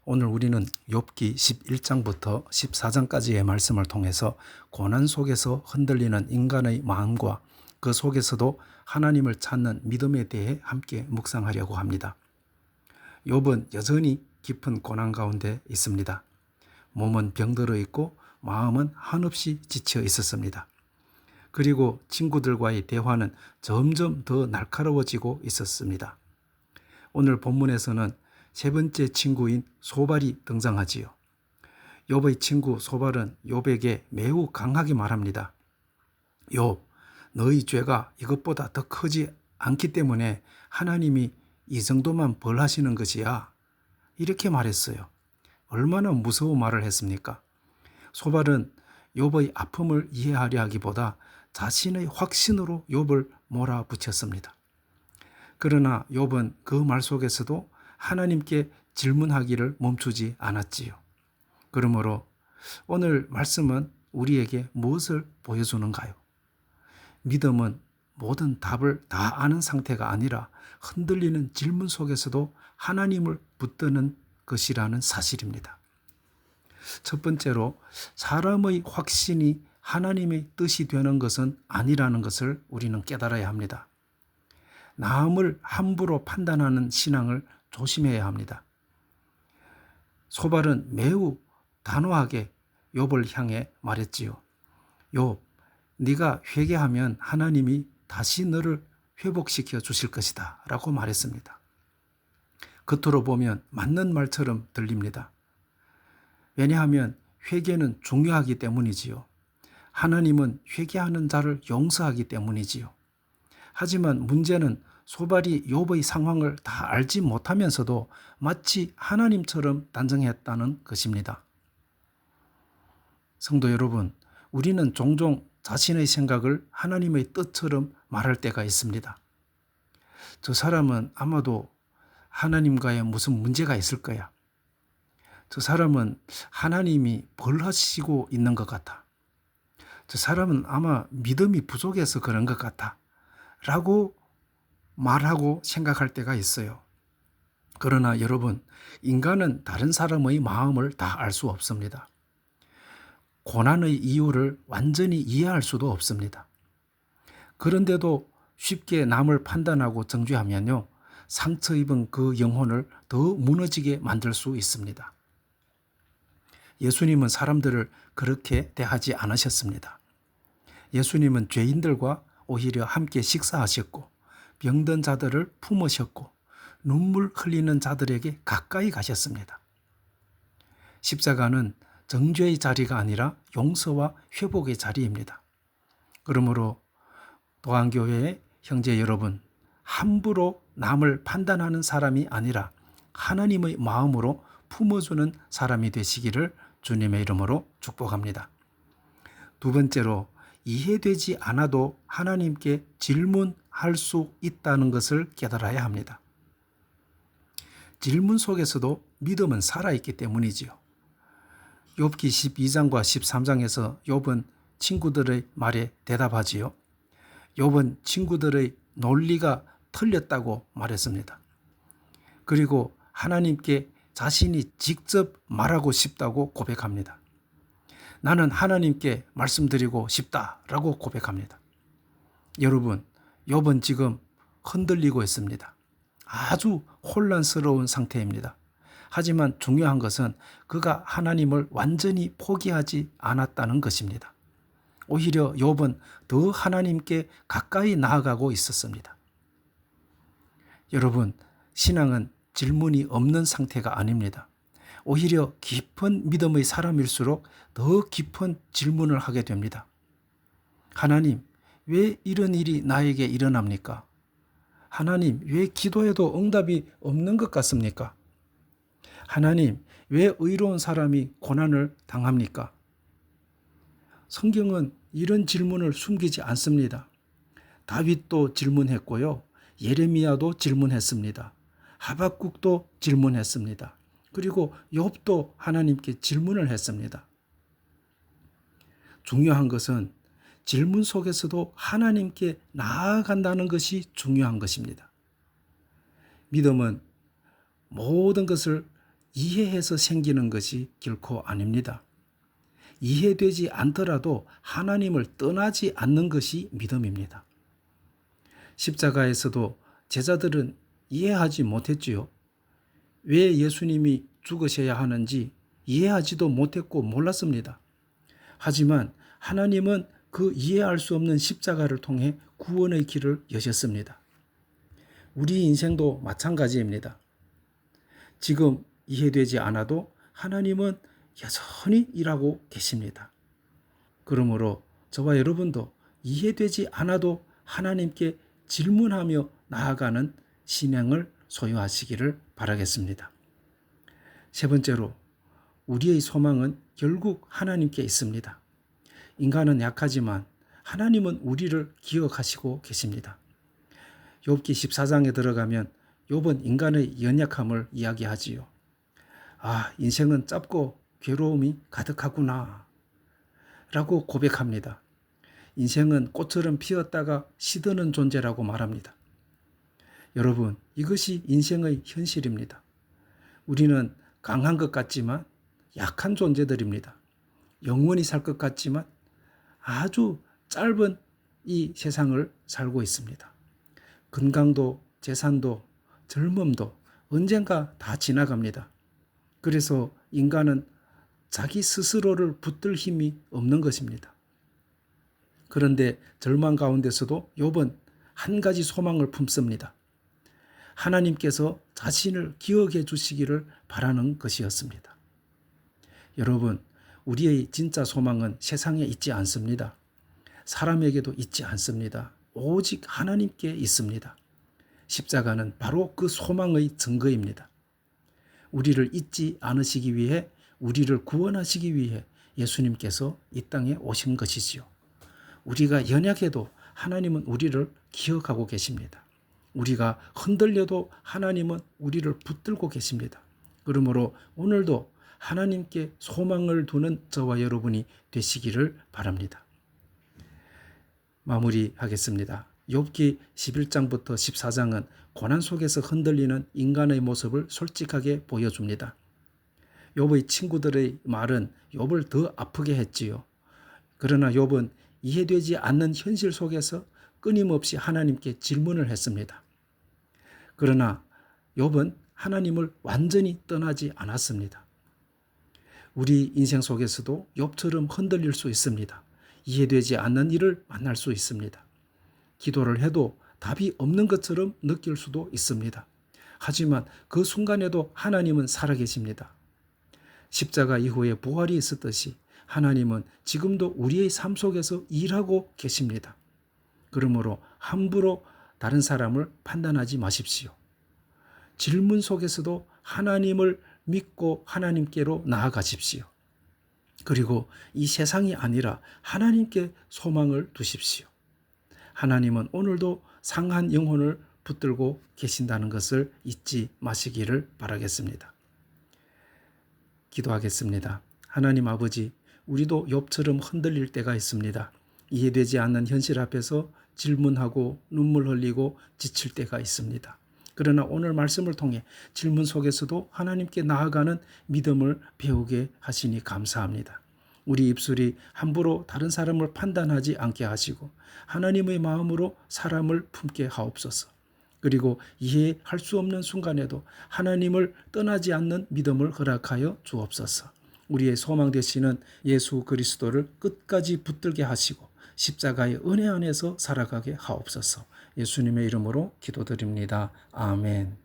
오늘 우리는 욥기 11장부터 14장까지의 말씀을 통해서 고난 속에서 흔들리는 인간의 마음과 그 속에서도 하나님을 찾는 믿음에 대해 함께 묵상하려고 합니다. 욥은 여전히 깊은 고난 가운데 있습니다. 몸은 병들어 있고 마음은 한없이 지쳐 있었습니다. 그리고 친구들과의 대화는 점점 더 날카로워지고 있었습니다. 오늘 본문에서는 세 번째 친구인 소발이 등장하지요. 욥의 친구 소발은 욥에게 매우 강하게 말합니다. 욥, 너의 죄가 이것보다 더 크지 않기 때문에 하나님이 이 정도만 벌하시는 것이야. 이렇게 말했어요. 얼마나 무서운 말을 했습니까? 소발은 욥의 아픔을 이해하려 하기보다 자신의 확신으로 욥을 몰아붙였습니다. 그러나 욥은 그 말 속에서도 하나님께 질문하기를 멈추지 않았지요. 그러므로 오늘 말씀은 우리에게 무엇을 보여주는가요? 믿음은 모든 답을 다 아는 상태가 아니라 흔들리는 질문 속에서도 하나님을 붙드는 것이라는 사실입니다. 첫 번째로 사람의 확신이 하나님의 뜻이 되는 것은 아니라는 것을 우리는 깨달아야 합니다. 남을 함부로 판단하는 신앙을 조심해야 합니다. 소발은 매우 단호하게 욥을 향해 말했지요. 욥, 네가 회개하면 하나님이 다시 너를 회복시켜 주실 것이다 라고 말했습니다. 겉으로 보면 맞는 말처럼 들립니다. 왜냐하면 회개는 중요하기 때문이지요. 하나님은 회개하는 자를 용서하기 때문이지요. 하지만 문제는 소발이 욥의 상황을 다 알지 못하면서도 마치 하나님처럼 단정했다는 것입니다. 성도 여러분, 우리는 종종 자신의 생각을 하나님의 뜻처럼 말할 때가 있습니다. 저 사람은 아마도 하나님과의 무슨 문제가 있을 거야. 저 사람은 하나님이 벌하시고 있는 것 같아. 저 사람은 아마 믿음이 부족해서 그런 것 같아. 라고 말하고 생각할 때가 있어요. 그러나 여러분, 인간은 다른 사람의 마음을 다 알 수 없습니다. 고난의 이유를 완전히 이해할 수도 없습니다. 그런데도 쉽게 남을 판단하고 정죄하면요, 상처 입은 그 영혼을 더 무너지게 만들 수 있습니다. 예수님은 사람들을 그렇게 대하지 않으셨습니다. 예수님은 죄인들과 오히려 함께 식사하셨고 병든 자들을 품으셨고 눈물 흘리는 자들에게 가까이 가셨습니다. 십자가는 정죄의 자리가 아니라 용서와 회복의 자리입니다. 그러므로 도안교회의 형제 여러분, 함부로 남을 판단하는 사람이 아니라 하나님의 마음으로 품어주는 사람이 되시기를 주님의 이름으로 축복합니다. 두 번째로, 이해되지 않아도 하나님께 질문할 수 있다는 것을 깨달아야 합니다. 질문 속에서도 믿음은 살아있기 때문이지요. 욥기 12장과 13장에서 욥은 친구들의 말에 대답하지요. 욥은 친구들의 논리가 틀렸다고 말했습니다. 그리고 하나님께 자신이 직접 말하고 싶다고 고백합니다. 나는 하나님께 말씀드리고 싶다라고 고백합니다. 여러분, 욥은 지금 흔들리고 있습니다. 아주 혼란스러운 상태입니다. 하지만 중요한 것은 그가 하나님을 완전히 포기하지 않았다는 것입니다. 오히려 욥은 더 하나님께 가까이 나아가고 있었습니다. 여러분, 신앙은 질문이 없는 상태가 아닙니다. 오히려 깊은 믿음의 사람일수록 더 깊은 질문을 하게 됩니다. 하나님, 왜 이런 일이 나에게 일어납니까? 하나님, 왜 기도해도 응답이 없는 것 같습니까? 하나님, 왜 의로운 사람이 고난을 당합니까? 성경은 이런 질문을 숨기지 않습니다. 다윗도 질문했고요. 예레미야도 질문했습니다. 하박국도 질문했습니다. 그리고 욥도 하나님께 질문을 했습니다. 중요한 것은 질문 속에서도 하나님께 나아간다는 것이 중요한 것입니다. 믿음은 모든 것을 이해해서 생기는 것이 결코 아닙니다. 이해되지 않더라도 하나님을 떠나지 않는 것이 믿음입니다. 십자가에서도 제자들은 이해하지 못했지요. 왜 예수님이 죽으셔야 하는지 이해하지도 못했고 몰랐습니다. 하지만 하나님은 그 이해할 수 없는 십자가를 통해 구원의 길을 여셨습니다. 우리 인생도 마찬가지입니다. 지금 이해되지 않아도 하나님은 여전히 일하고 계십니다. 그러므로 저와 여러분도 이해되지 않아도 하나님께 질문하며 나아가는 신앙을 소유하시기를 바라겠습니다. 세 번째로, 우리의 소망은 결국 하나님께 있습니다. 인간은 약하지만 하나님은 우리를 기억하시고 계십니다. 욥기 14장에 들어가면 욥은 인간의 연약함을 이야기하지요. 인생은 짧고 괴로움이 가득하구나 라고 고백합니다. 인생은 꽃처럼 피었다가 시드는 존재라고 말합니다. 여러분, 이것이 인생의 현실입니다. 우리는 강한 것 같지만 약한 존재들입니다. 영원히 살 것 같지만 아주 짧은 이 세상을 살고 있습니다. 건강도, 재산도, 젊음도 언젠가 다 지나갑니다. 그래서 인간은 자기 스스로를 붙들 힘이 없는 것입니다. 그런데 절망 가운데서도 욥은 한 가지 소망을 품습니다. 하나님께서 자신을 기억해 주시기를 바라는 것이었습니다. 여러분, 우리의 진짜 소망은 세상에 있지 않습니다. 사람에게도 있지 않습니다. 오직 하나님께 있습니다. 십자가는 바로 그 소망의 증거입니다. 우리를 잊지 않으시기 위해, 우리를 구원하시기 위해 예수님께서 이 땅에 오신 것이지요. 우리가 연약해도 하나님은 우리를 기억하고 계십니다. 우리가 흔들려도 하나님은 우리를 붙들고 계십니다. 그러므로 오늘도 하나님께 소망을 두는 저와 여러분이 되시기를 바랍니다. 마무리하겠습니다. 욥기 11장부터 14장은 고난 속에서 흔들리는 인간의 모습을 솔직하게 보여줍니다. 욥의 친구들의 말은 욥을 더 아프게 했지요. 그러나 욥은 이해되지 않는 현실 속에서 끊임없이 하나님께 질문을 했습니다. 그러나 욥은 하나님을 완전히 떠나지 않았습니다. 우리 인생 속에서도 욥처럼 흔들릴 수 있습니다. 이해되지 않는 일을 만날 수 있습니다. 기도를 해도 답이 없는 것처럼 느낄 수도 있습니다. 하지만 그 순간에도 하나님은 살아계십니다. 십자가 이후에 부활이 있었듯이 하나님은 지금도 우리의 삶 속에서 일하고 계십니다. 그러므로 함부로 다른 사람을 판단하지 마십시오. 질문 속에서도 하나님을 믿고 하나님께로 나아가십시오. 그리고 이 세상이 아니라 하나님께 소망을 두십시오. 하나님은 오늘도 상한 영혼을 붙들고 계신다는 것을 잊지 마시기를 바라겠습니다. 기도하겠습니다. 하나님 아버지, 우리도 욥처럼 흔들릴 때가 있습니다. 이해되지 않는 현실 앞에서 질문하고 눈물 흘리고 지칠 때가 있습니다. 그러나 오늘 말씀을 통해 질문 속에서도 하나님께 나아가는 믿음을 배우게 하시니 감사합니다. 우리 입술이 함부로 다른 사람을 판단하지 않게 하시고 하나님의 마음으로 사람을 품게 하옵소서. 그리고 이해할 수 없는 순간에도 하나님을 떠나지 않는 믿음을 허락하여 주옵소서. 우리의 소망 되시는 예수 그리스도를 끝까지 붙들게 하시고 십자가의 은혜 안에서 살아가게 하옵소서. 예수님의 이름으로 기도드립니다. 아멘.